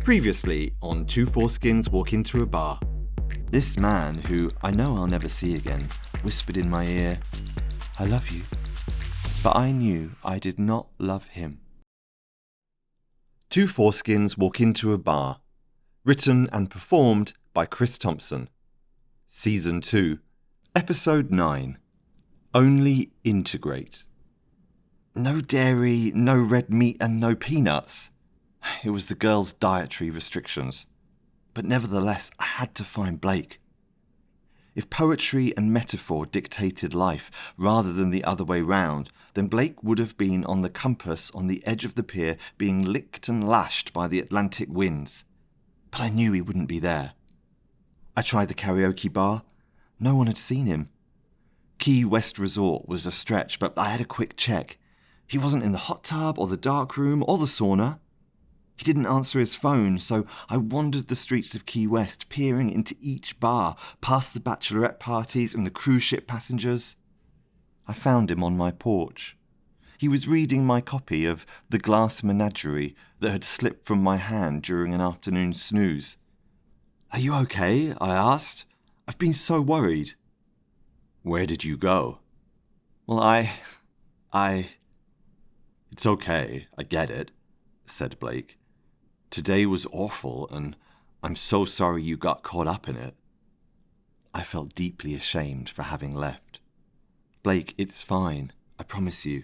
Previously on Two Foreskins Walk Into a Bar. This man, who I know I'll never see again, whispered in my ear, "I love you." But I knew I did not love him. Two Foreskins Walk Into a Bar. Written and performed by Chris Thompson. Season 2, Episode 9. Only integrate. No dairy, no red meat and no peanuts. It was the girl's dietary restrictions. But nevertheless, I had to find Blake. If poetry and metaphor dictated life rather than the other way round, then Blake would have been on the compass on the edge of the pier being licked and lashed by the Atlantic winds. But I knew he wouldn't be there. I tried the karaoke bar. No one had seen him. Key West Resort was a stretch, but I had a quick check. He wasn't in the hot tub or the dark room or the sauna. He didn't answer his phone, so I wandered the streets of Key West, peering into each bar, past the bachelorette parties and the cruise ship passengers. I found him on my porch. He was reading my copy of The Glass Menagerie that had slipped from my hand during an afternoon snooze. "Are you okay?" I asked. "I've been so worried." "Where did you go?" "Well, It's okay, I get it," said Blake. "Today was awful, and I'm so sorry you got caught up in it." I felt deeply ashamed for having left. "Blake, it's fine, I promise you."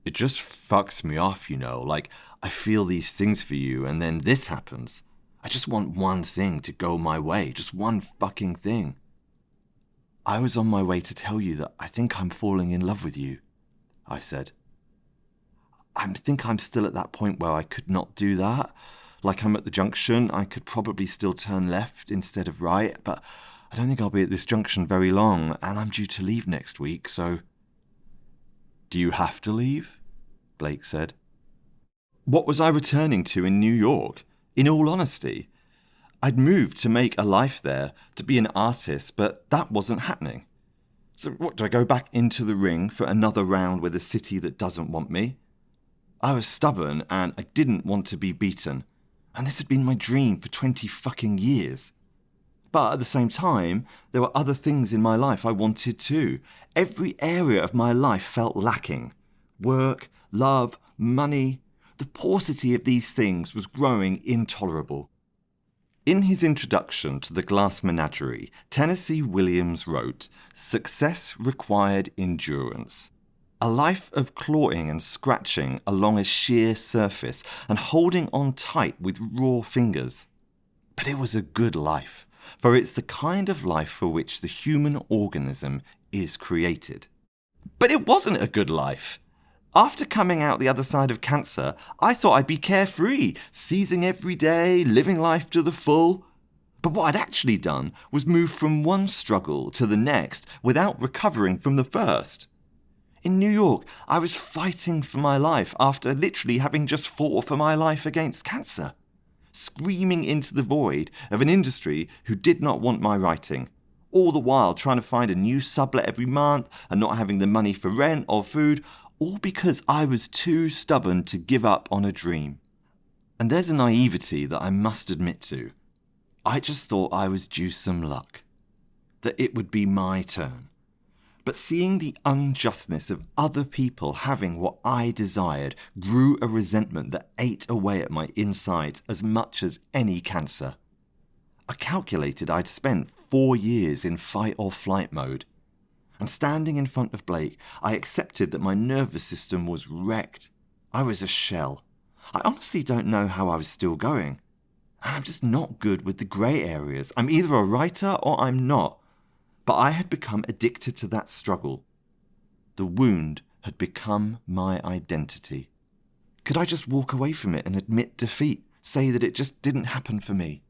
"It just fucks me off, like I feel these things for you, and then this happens. I just want one thing to go my way, just one fucking thing." "I was on my way to tell you that I think I'm falling in love with you," I said. I think I'm still at that point where I could not do that. Like I'm at the junction, I could probably still turn left instead of right, but I don't think I'll be at this junction very long, and I'm due to leave next week, so... "Do you have to leave?" Blake said. What was I returning to in New York? In all honesty, I'd moved to make a life there, to be an artist, but that wasn't happening. So what, do I go back into the ring for another round with a city that doesn't want me? I was stubborn and I didn't want to be beaten. And this had been my dream for 20 fucking years. But at the same time, there were other things in my life I wanted too. Every area of my life felt lacking. Work, love, money. The paucity of these things was growing intolerable. In his introduction to The Glass Menagerie, Tennessee Williams wrote, "Success required endurance. A life of clawing and scratching along a sheer surface and holding on tight with raw fingers. But it was a good life, for it's the kind of life for which the human organism is created." But it wasn't a good life. After coming out the other side of cancer, I thought I'd be carefree, seizing every day, living life to the full. But what I'd actually done was move from one struggle to the next without recovering from the first. In New York, I was fighting for my life after literally having just fought for my life against cancer. Screaming into the void of an industry who did not want my writing. All the while trying to find a new sublet every month and not having the money for rent or food, all because I was too stubborn to give up on a dream. And there's a naivety that I must admit to. I just thought I was due some luck. That it would be my turn. But seeing the unjustness of other people having what I desired grew a resentment that ate away at my insides as much as any cancer. I calculated I'd spent 4 years in fight or flight mode. And standing in front of Blake, I accepted that my nervous system was wrecked. I was a shell. I honestly don't know how I was still going. And I'm just not good with the grey areas. I'm either a writer or I'm not. But I had become addicted to that struggle. The wound had become my identity. Could I just walk away from it and admit defeat, say that it just didn't happen for me?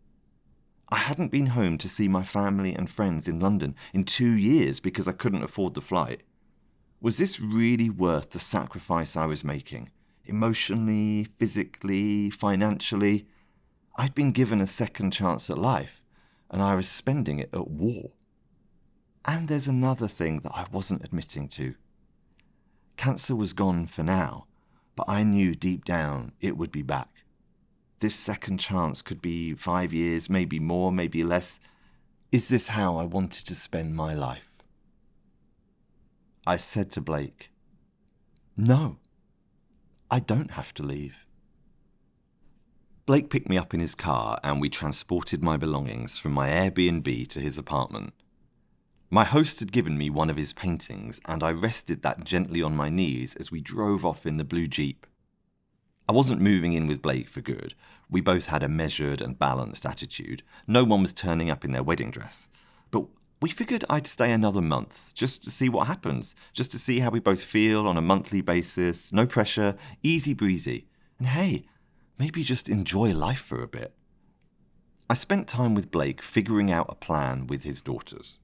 I hadn't been home to see my family and friends in London in 2 years because I couldn't afford the flight. Was this really worth the sacrifice I was making? Emotionally, physically, financially? I'd been given a second chance at life, and I was spending it at war. And there's another thing that I wasn't admitting to. Cancer was gone for now, but I knew deep down it would be back. this second chance could be 5 years, maybe more, maybe less. Is this how I wanted to spend my life? I said to Blake, "No, I don't have to leave." Blake picked me up in his car and we transported my belongings from my Airbnb to his apartment. My host had given me one of his paintings and I rested that gently on my knees as we drove off in the blue Jeep. I wasn't moving in with Blake for good. We both had a measured and balanced attitude. No one was turning up in their wedding dress. But we figured I'd stay another month, just to see what happens, just to see how we both feel on a monthly basis, no pressure, easy breezy. And hey, maybe just enjoy life for a bit. I spent time with Blake figuring out a plan with his daughters.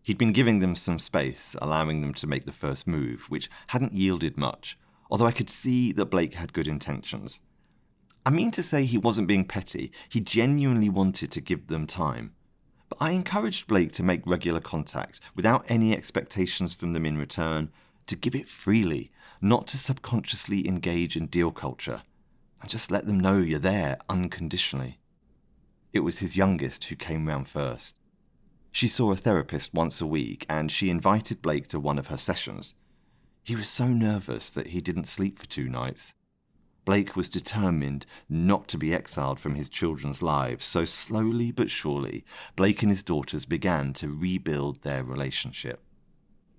He'd been giving them some space, allowing them to make the first move, which hadn't yielded much, although I could see that Blake had good intentions. I mean to say he wasn't being petty, he genuinely wanted to give them time. But I encouraged Blake to make regular contact, without any expectations from them in return, to give it freely, not to subconsciously engage in deal culture, and just let them know you're there unconditionally. It was his youngest who came round first. She saw a therapist once a week, and she invited Blake to one of her sessions. He was so nervous that he didn't sleep for 2 nights. Blake was determined not to be exiled from his children's lives, so slowly but surely, Blake and his daughters began to rebuild their relationship.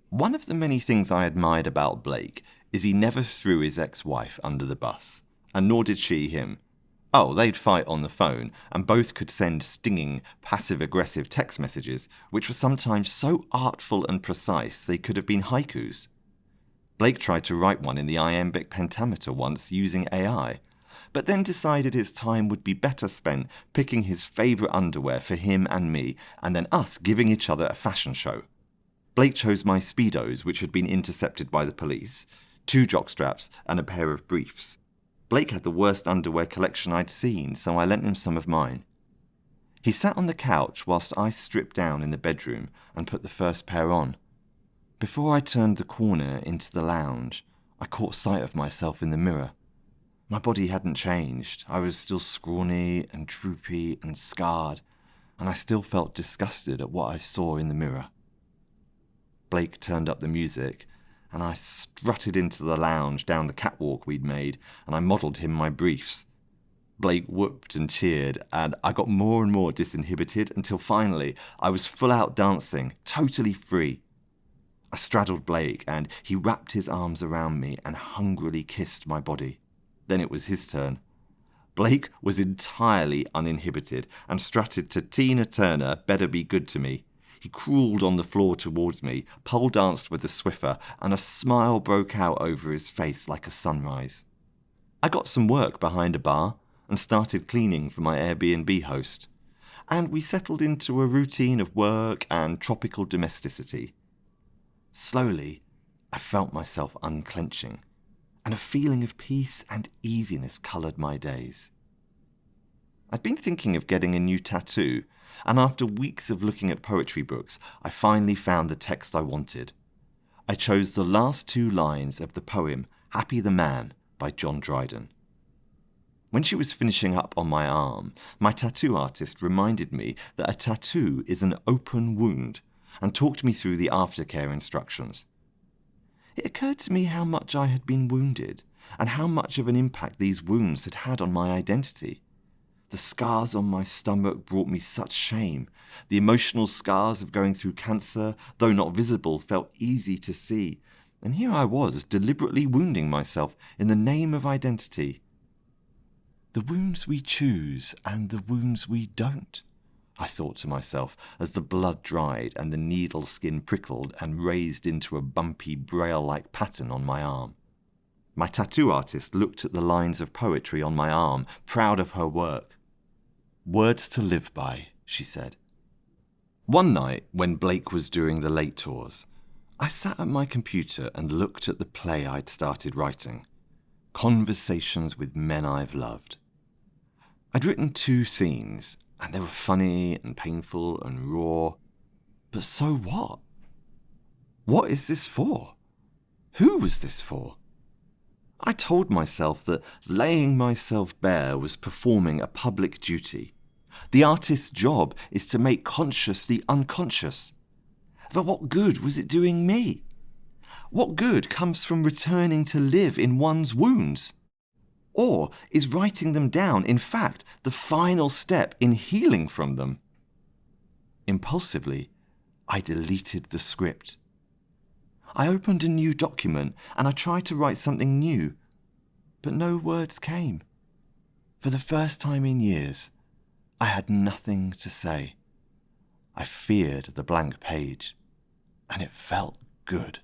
One of the many things I admired about Blake is he never threw his ex-wife under the bus, and nor did she him. Oh, they'd fight on the phone, and both could send stinging, passive-aggressive text messages, which were sometimes so artful and precise they could have been haikus. Blake tried to write one in the iambic pentameter once using AI, but then decided his time would be better spent picking his favourite underwear for him and me, and then us giving each other a fashion show. Blake chose my Speedos, which had been intercepted by the police, 2 jockstraps and a pair of briefs. Blake had the worst underwear collection I'd seen, so I lent him some of mine. He sat on the couch whilst I stripped down in the bedroom and put the first pair on. Before I turned the corner into the lounge, I caught sight of myself in the mirror. My body hadn't changed. I was still scrawny and droopy and scarred, and I still felt disgusted at what I saw in the mirror. Blake turned up the music, and I strutted into the lounge down the catwalk we'd made, and I modelled him my briefs. Blake whooped and cheered, and I got more and more disinhibited until finally I was full out dancing, totally free. I straddled Blake, and he wrapped his arms around me and hungrily kissed my body. Then it was his turn. Blake was entirely uninhibited and strutted to Tina Turner, Better Be Good to Me. He crawled on the floor towards me, pole danced with the Swiffer, and a smile broke out over his face like a sunrise. I got some work behind a bar and started cleaning for my Airbnb host, and we settled into a routine of work and tropical domesticity. Slowly, I felt myself unclenching, and a feeling of peace and easiness coloured my days. I'd been thinking of getting a new tattoo, and after weeks of looking at poetry books, I finally found the text I wanted. I chose the last 2 lines of the poem Happy the Man by John Dryden. When she was finishing up on my arm, my tattoo artist reminded me that a tattoo is an open wound, and talked me through the aftercare instructions. It occurred to me how much I had been wounded, and how much of an impact these wounds had had on my identity. The scars on my stomach brought me such shame. The emotional scars of going through cancer, though not visible, felt easy to see. And here I was, deliberately wounding myself in the name of identity. The wounds we choose and the wounds we don't, I thought to myself as the blood dried and the needle skin prickled and raised into a bumpy braille-like pattern on my arm. My tattoo artist looked at the lines of poetry on my arm, proud of her work. "Words to live by," she said. One night, when Blake was doing the late tours, I sat at my computer and looked at the play I'd started writing, Conversations with Men I've Loved. I'd written 2 scenes, and they were funny and painful and raw. But so what? What is this for? Who was this for? I told myself that laying myself bare was performing a public duty. The artist's job is to make conscious the unconscious. But what good was it doing me? What good comes from returning to live in one's wounds? Or is writing them down, in fact, the final step in healing from them? Impulsively, I deleted the script. I opened a new document and I tried to write something new, but no words came. For the first time in years, I had nothing to say. I feared the blank page, and it felt good.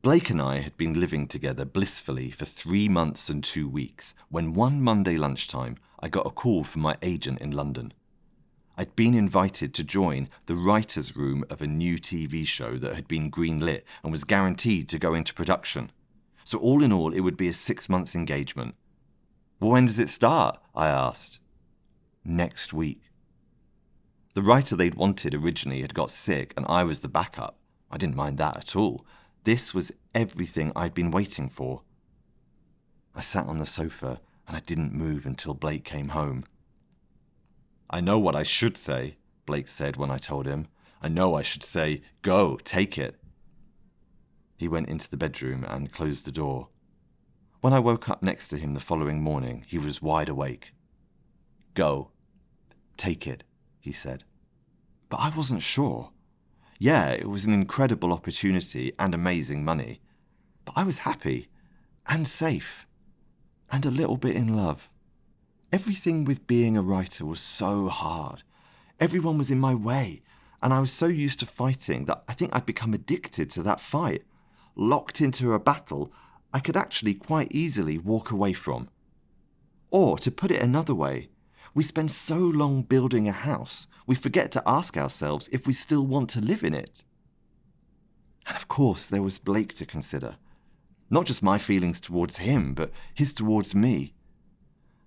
Blake and I had been living together blissfully for 3 months and 2 weeks when one Monday lunchtime I got a call from my agent in London. I'd been invited to join the writer's room of a new TV show that had been greenlit and was guaranteed to go into production. So all in all, it would be a 6-month engagement. Well, when does it start? I asked. Next week. The writer they'd wanted originally had got sick and I was the backup. I didn't mind that at all. This was everything I'd been waiting for. I sat on the sofa and I didn't move until Blake came home. I know what I should say, Blake said when I told him. I know I should say, go, take it. He went into the bedroom and closed the door. When I woke up next to him the following morning, he was wide awake. Go, take it, he said. But I wasn't sure. Yeah, it was an incredible opportunity and amazing money. But I was happy and safe and a little bit in love. Everything with being a writer was so hard. Everyone was in my way, and I was so used to fighting that I think I'd become addicted to that fight. Locked into a battle I could actually quite easily walk away from. Or, to put it another way, we spend so long building a house, we forget to ask ourselves if we still want to live in it. And of course, there was Blake to consider. Not just my feelings towards him, but his towards me.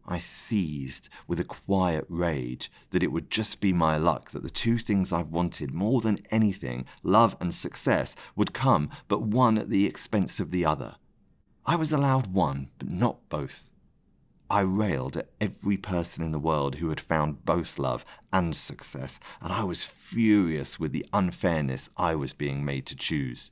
I seethed with a quiet rage that it would just be my luck that the two things I've wanted more than anything, love and success, would come, but one at the expense of the other. I was allowed one, but not both. I railed at every person in the world who had found both love and success, and I was furious with the unfairness I was being made to choose.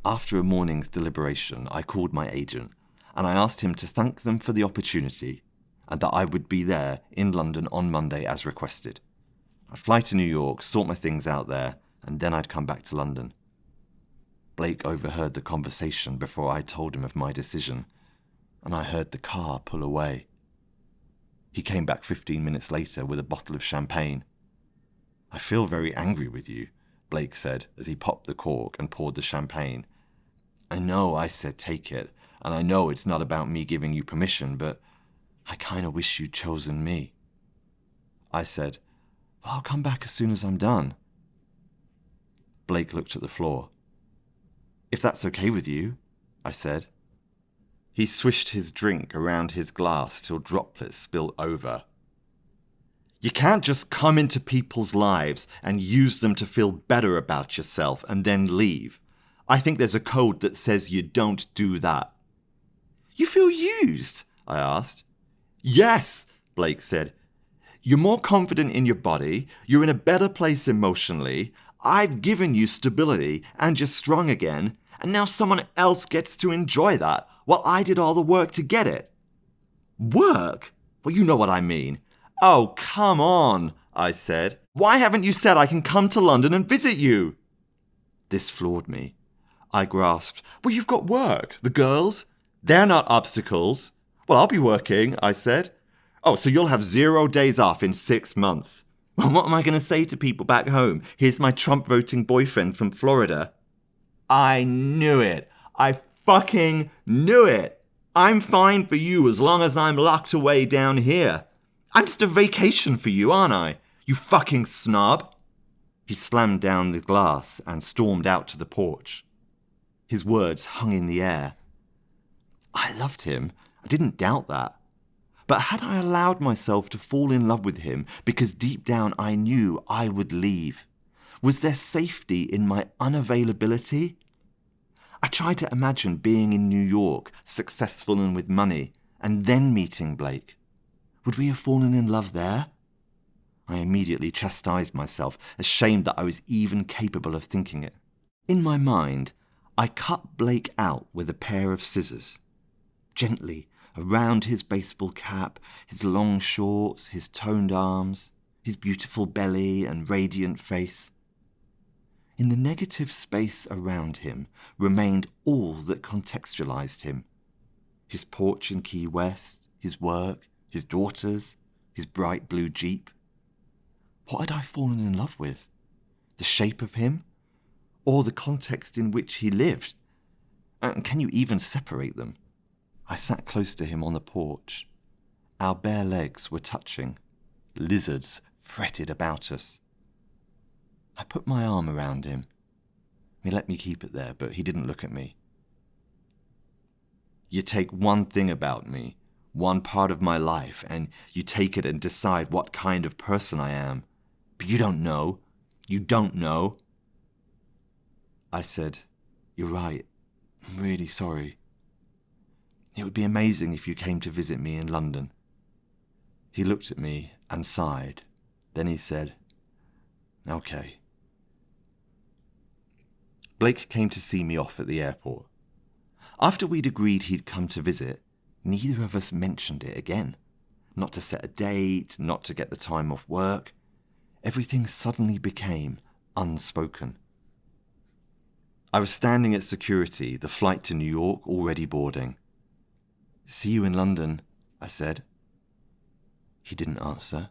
After a morning's deliberation, I called my agent, and I asked him to thank them for the opportunity, and that I would be there in London on Monday as requested. I'd fly to New York, sort my things out there, and then I'd come back to London. Blake overheard the conversation before I told him of my decision, and I heard the car pull away. He came back 15 minutes later with a bottle of champagne. I feel very angry with you, Blake said as he popped the cork and poured the champagne. I know I said take it, and I know it's not about me giving you permission, but I kind of wish you'd chosen me. I said, well, I'll come back as soon as I'm done. Blake looked at the floor. If that's okay with you, I said. He swished his drink around his glass till droplets spilled over. You can't just come into people's lives and use them to feel better about yourself and then leave. I think there's a code that says you don't do that. You feel used? I asked. Yes, Blake said. You're more confident in your body, you're in a better place emotionally, I've given you stability and you're strong again, and now someone else gets to enjoy that while I did all the work to get it. Work? Well, you know what I mean. Oh, come on, I said. Why haven't you said I can come to London and visit you? This floored me. I grasped, well, you've got work. The girls? They're not obstacles. Well, I'll be working, I said. Oh, so you'll have 0 days off in 6 months. Well, what am I going to say to people back home? Here's my Trump-voting boyfriend from Florida. I knew it. I fucking knew it. I'm fine for you as long as I'm locked away down here. I'm just a vacation for you, aren't I? You fucking snob. He slammed down the glass and stormed out to the porch. His words hung in the air. I loved him. I didn't doubt that. But had I allowed myself to fall in love with him because deep down I knew I would leave? Was there safety in my unavailability? I tried to imagine being in New York, successful and with money, and then meeting Blake. Would we have fallen in love there? I immediately chastised myself, ashamed that I was even capable of thinking it. In my mind, I cut Blake out with a pair of scissors. Gently, around his baseball cap, his long shorts, his toned arms, his beautiful belly and radiant face. In the negative space around him remained all that contextualized him. His porch in Key West, his work, his daughters, his bright blue Jeep. What had I fallen in love with? The shape of him? Or the context in which he lived? And can you even separate them? I sat close to him on the porch. Our bare legs were touching. Lizards fretted about us. I put my arm around him. He let me keep it there, but he didn't look at me. You take one thing about me, one part of my life, and you take it and decide what kind of person I am. But you don't know. You don't know. I said, "You're right. I'm really sorry. It would be amazing if you came to visit me in London." He looked at me and sighed. Then he said, "Okay." Blake came to see me off at the airport. After we'd agreed he'd come to visit, neither of us mentioned it again. Not to set a date, not to get the time off work. Everything suddenly became unspoken. I was standing at security, the flight to New York already boarding. "See you in London," I said. He didn't answer.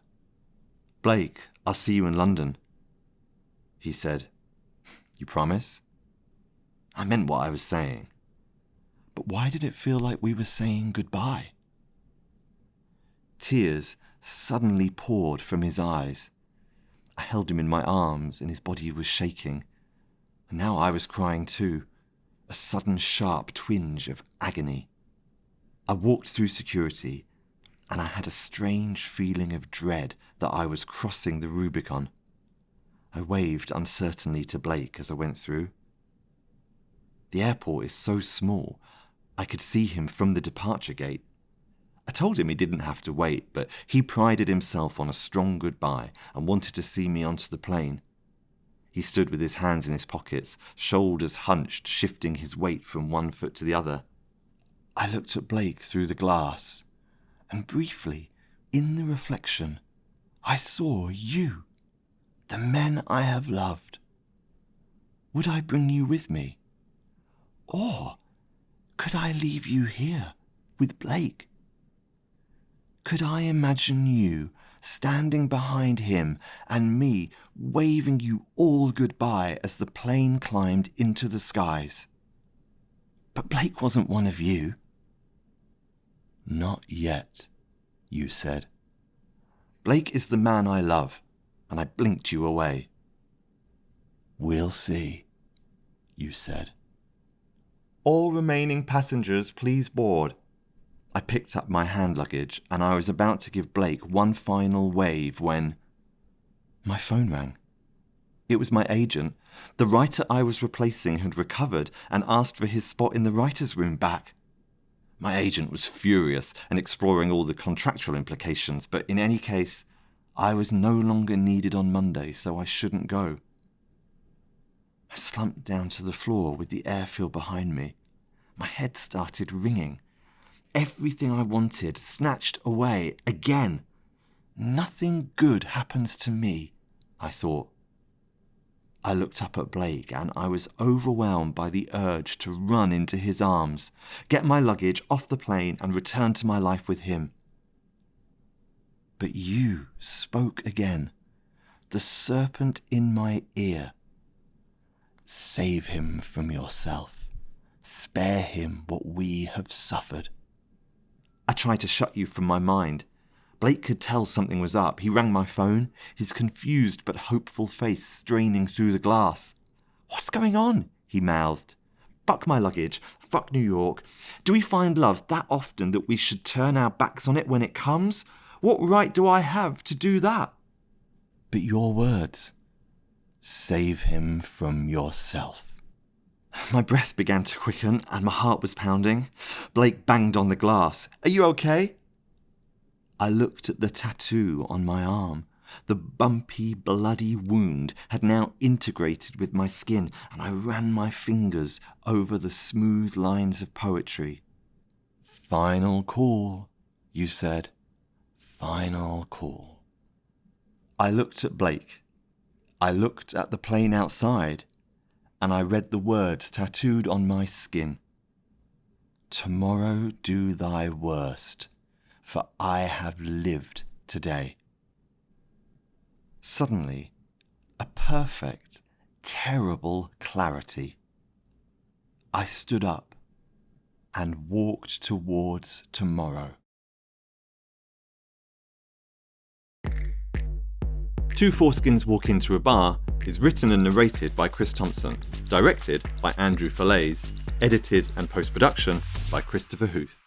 "Blake, I'll see you in London." He said, "You promise?" I meant what I was saying. But why did it feel like we were saying goodbye? Tears suddenly poured from his eyes. I held him in my arms and his body was shaking. And now I was crying too, a sudden sharp twinge of agony. I walked through security and I had a strange feeling of dread that I was crossing the Rubicon. I waved uncertainly to Blake as I went through. The airport is so small, I could see him from the departure gate. I told him he didn't have to wait, but he prided himself on a strong goodbye and wanted to see me onto the plane. He stood with his hands in his pockets, shoulders hunched, shifting his weight from one foot to the other. I looked at Blake through the glass, and briefly, in the reflection, I saw you, the men I have loved. Would I bring you with me? Or could I leave you here with Blake? Could I imagine you standing behind him and me waving you all goodbye as the plane climbed into the skies? But Blake wasn't one of you. "Not yet," you said. "Blake is the man I love," and I blinked you away. "We'll see," you said. "All remaining passengers, please board." I picked up my hand luggage and I was about to give Blake one final wave when my phone rang. It was my agent. The writer I was replacing had recovered and asked for his spot in the writer's room back. My agent was furious and exploring all the contractual implications, but in any case, I was no longer needed on Monday, so I shouldn't go. I slumped down to the floor with the airfield behind me. My head started ringing. Everything I wanted snatched away again. Nothing good happens to me, I thought. I looked up at Blake and I was overwhelmed by the urge to run into his arms, get my luggage off the plane and return to my life with him. But you spoke again, the serpent in my ear. "Save him from yourself. Spare him what we have suffered." I tried to shut you from my mind. Blake could tell something was up. He rang my phone, his confused but hopeful face straining through the glass. "What's going on?" he mouthed. "Fuck my luggage. Fuck New York. Do we find love that often that we should turn our backs on it when it comes? What right do I have to do that?" But your words. Save him from yourself. My breath began to quicken and my heart was pounding. Blake banged on the glass. "Are you okay?" I looked at the tattoo on my arm. The bumpy, bloody wound had now integrated with my skin, and I ran my fingers over the smooth lines of poetry. "Final call," you said. "Final call." I looked at Blake. I looked at the plane outside, and I read the words tattooed on my skin. "Tomorrow do thy worst, for I have lived today." Suddenly, a perfect, terrible clarity. I stood up and walked towards tomorrow. Two Foreskins Walk Into a Bar is written and narrated by Chris Thompson, directed by Andrew Falaise, edited and post-production by Christopher Huth.